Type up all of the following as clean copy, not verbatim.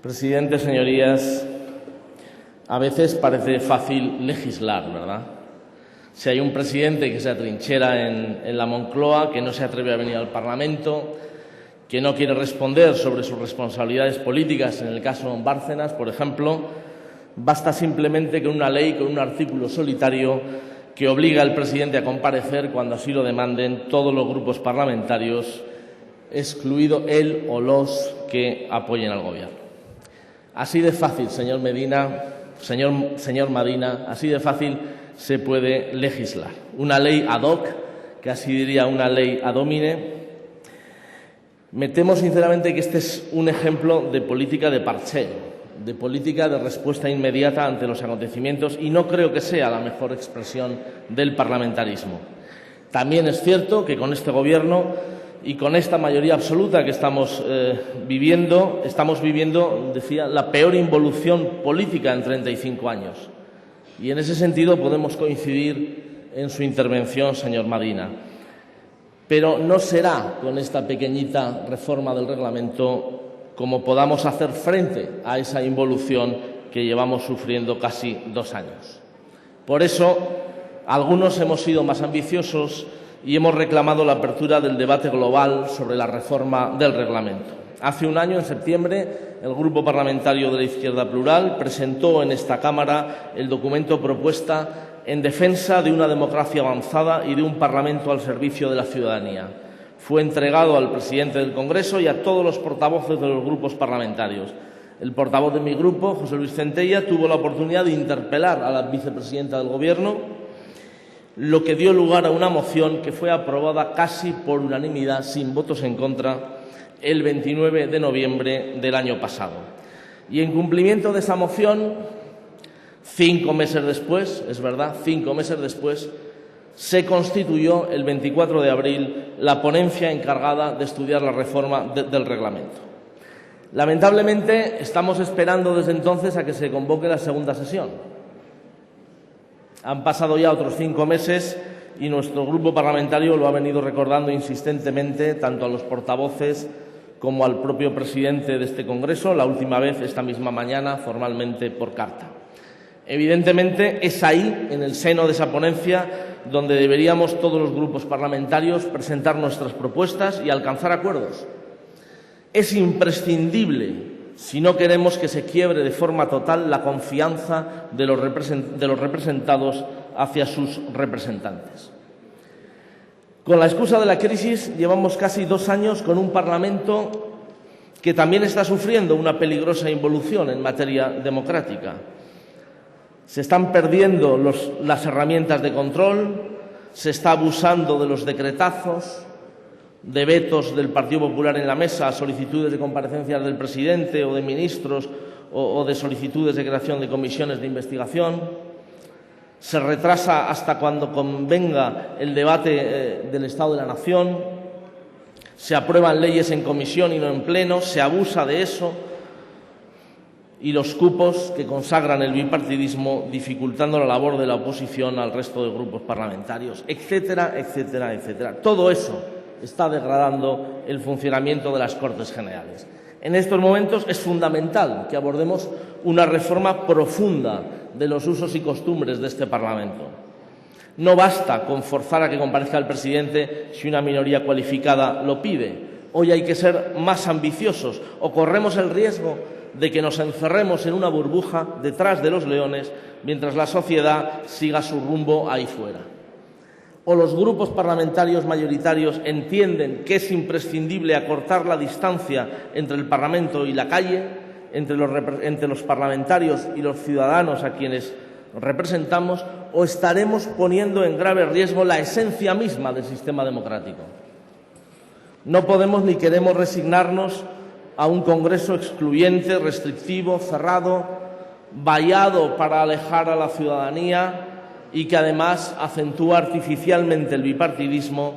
Presidente, señorías, a veces parece fácil legislar, ¿verdad? Si hay un presidente que se atrinchera en la Moncloa, que no se atreve a venir al Parlamento, que no quiere responder sobre sus responsabilidades políticas, en el caso Bárcenas, por ejemplo, basta simplemente con una ley, con un artículo solitario que obliga al presidente a comparecer cuando así lo demanden todos los grupos parlamentarios, excluido él o los que apoyen al Gobierno. Así de fácil, señor Medina, señor Madina, así de fácil se puede legislar. Una ley ad hoc, que así diría una ley ad homine. Me temo sinceramente que este es un ejemplo de política de parcheo, de política de respuesta inmediata ante los acontecimientos, y no creo que sea la mejor expresión del parlamentarismo. También es cierto que con este Gobierno y con esta mayoría absoluta que estamos viviendo, decía, la peor involución política en 35 años. Y en ese sentido podemos coincidir en su intervención, señor Madina. Pero no será con esta pequeñita reforma del reglamento como podamos hacer frente a esa involución que llevamos sufriendo casi 2 años. Por eso, algunos hemos sido más ambiciosos y hemos reclamado la apertura del debate global sobre la reforma del reglamento. Hace un año, en septiembre, el Grupo Parlamentario de la Izquierda Plural presentó en esta Cámara el documento propuesta en defensa de una democracia avanzada y de un Parlamento al servicio de la ciudadanía. Fue entregado al presidente del Congreso y a todos los portavoces de los grupos parlamentarios. El portavoz de mi grupo, José Luis Centella, tuvo la oportunidad de interpelar a la vicepresidenta del Gobierno, lo que dio lugar a una moción que fue aprobada casi por unanimidad, sin votos en contra, el 29 de noviembre del año pasado. Y en cumplimiento de esa moción, 5 meses después, es verdad, 5 meses después, se constituyó el 24 de abril la ponencia encargada de estudiar la reforma del reglamento. Lamentablemente, estamos esperando desde entonces a que se convoque la segunda sesión. Han pasado ya otros 5 meses y nuestro grupo parlamentario lo ha venido recordando insistentemente tanto a los portavoces como al propio presidente de este Congreso, la última vez esta misma mañana formalmente por carta. Evidentemente es ahí, en el seno de esa ponencia, donde deberíamos todos los grupos parlamentarios presentar nuestras propuestas y alcanzar acuerdos. Es imprescindible si no queremos que se quiebre de forma total la confianza de los representados hacia sus representantes. Con la excusa de la crisis, llevamos casi 2 años con un Parlamento que también está sufriendo una peligrosa involución en materia democrática. Se están perdiendo las herramientas de control, se está abusando de los decretazos, de vetos del Partido Popular en la mesa a solicitudes de comparecencias del presidente o de ministros o de solicitudes de creación de comisiones de investigación. Se retrasa hasta cuando convenga el debate del Estado de la Nación. Se aprueban leyes en comisión y no en pleno. Se abusa de eso. Y los cupos que consagran el bipartidismo, dificultando la labor de la oposición al resto de grupos parlamentarios, etcétera, etcétera, etcétera. Todo eso está degradando el funcionamiento de las Cortes Generales. En estos momentos es fundamental que abordemos una reforma profunda de los usos y costumbres de este Parlamento. No basta con forzar a que comparezca el presidente si una minoría cualificada lo pide. Hoy hay que ser más ambiciosos o corremos el riesgo de que nos encerremos en una burbuja detrás de los leones mientras la sociedad siga su rumbo ahí fuera. O los grupos parlamentarios mayoritarios entienden que es imprescindible acortar la distancia entre el Parlamento y la calle, entre los parlamentarios y los ciudadanos a quienes representamos, o estaremos poniendo en grave riesgo la esencia misma del sistema democrático. No podemos ni queremos resignarnos a un Congreso excluyente, restrictivo, cerrado, vallado para alejar a la ciudadanía y que además acentúa artificialmente el bipartidismo,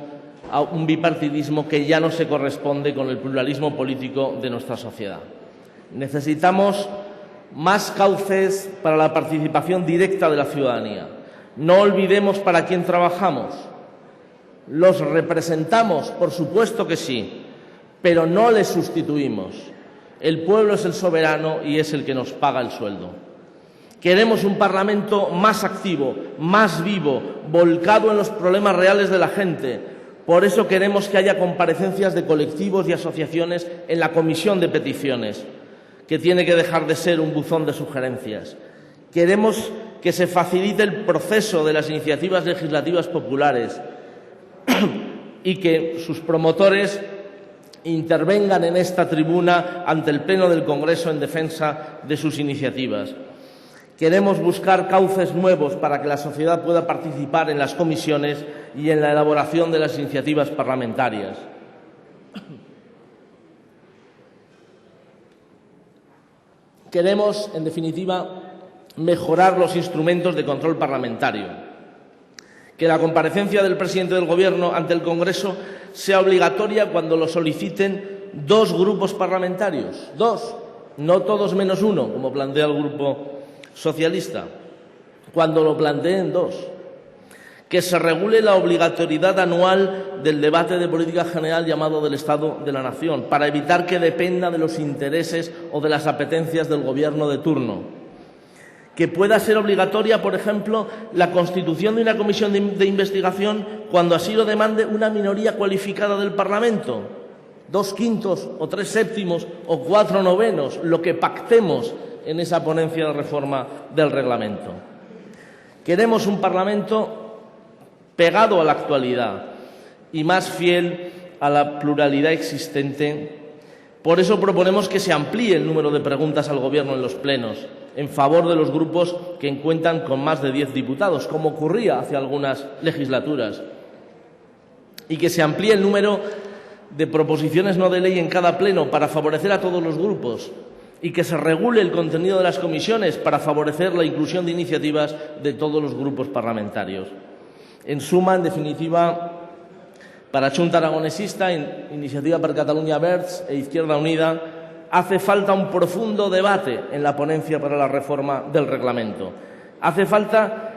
un bipartidismo que ya no se corresponde con el pluralismo político de nuestra sociedad. Necesitamos más cauces para la participación directa de la ciudadanía. No olvidemos para quién trabajamos. Los representamos, por supuesto que sí, pero no les sustituimos. El pueblo es el soberano y es el que nos paga el sueldo. Queremos un Parlamento más activo, más vivo, volcado en los problemas reales de la gente. Por eso queremos que haya comparecencias de colectivos y asociaciones en la Comisión de Peticiones, que tiene que dejar de ser un buzón de sugerencias. Queremos que se facilite el proceso de las iniciativas legislativas populares y que sus promotores intervengan en esta tribuna ante el Pleno del Congreso en defensa de sus iniciativas. Queremos buscar cauces nuevos para que la sociedad pueda participar en las comisiones y en la elaboración de las iniciativas parlamentarias. Queremos, en definitiva, mejorar los instrumentos de control parlamentario. Que la comparecencia del presidente del Gobierno ante el Congreso sea obligatoria cuando lo soliciten 2 grupos parlamentarios, 2, no todos menos 1, como plantea el Grupo Socialista, cuando lo planteen 2. Que se regule la obligatoriedad anual del debate de política general llamado del Estado de la Nación, para evitar que dependa de los intereses o de las apetencias del Gobierno de turno. Que pueda ser obligatoria, por ejemplo, la constitución de una comisión de investigación cuando así lo demande una minoría cualificada del Parlamento, 2/5 o 3/7 o 4/9, lo que pactemos en esa ponencia de reforma del reglamento. Queremos un Parlamento pegado a la actualidad y más fiel a la pluralidad existente. Por eso proponemos que se amplíe el número de preguntas al Gobierno en los plenos, en favor de los grupos que cuentan con más de 10 diputados, como ocurría hace algunas legislaturas, y que se amplíe el número de proposiciones no de ley en cada pleno para favorecer a todos los grupos, y que se regule el contenido de las comisiones para favorecer la inclusión de iniciativas de todos los grupos parlamentarios. En suma, en definitiva, para Junta Aragonesista, Iniciativa per Catalunya Verds e Izquierda Unida, hace falta un profundo debate en la ponencia para la reforma del reglamento. Hace falta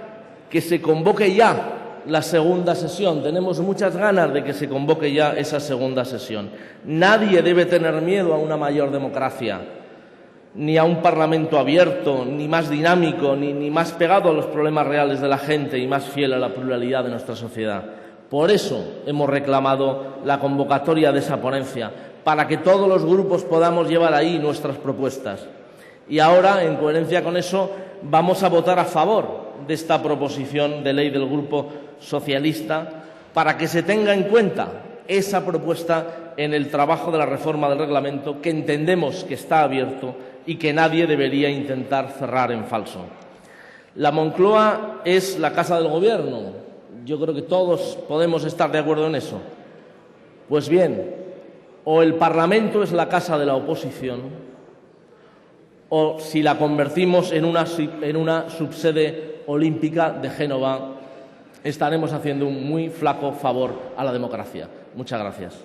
que se convoque ya la segunda sesión. Tenemos muchas ganas de que se convoque ya esa segunda sesión. Nadie debe tener miedo a una mayor democracia, ni a un Parlamento abierto, ni más dinámico, ni más pegado a los problemas reales de la gente y más fiel a la pluralidad de nuestra sociedad. Por eso hemos reclamado la convocatoria de esa ponencia, para que todos los grupos podamos llevar ahí nuestras propuestas. Y ahora, en coherencia con eso, vamos a votar a favor de esta proposición de ley del Grupo Socialista para que se tenga en cuenta esa propuesta en el trabajo de la reforma del reglamento, que entendemos que está abierto y que nadie debería intentar cerrar en falso. La Moncloa es la casa del Gobierno. Yo creo que todos podemos estar de acuerdo en eso. Pues bien, o el Parlamento es la casa de la oposición, o si la convertimos en una subsede olímpica de Génova, estaremos haciendo un muy flaco favor a la democracia. Muchas gracias.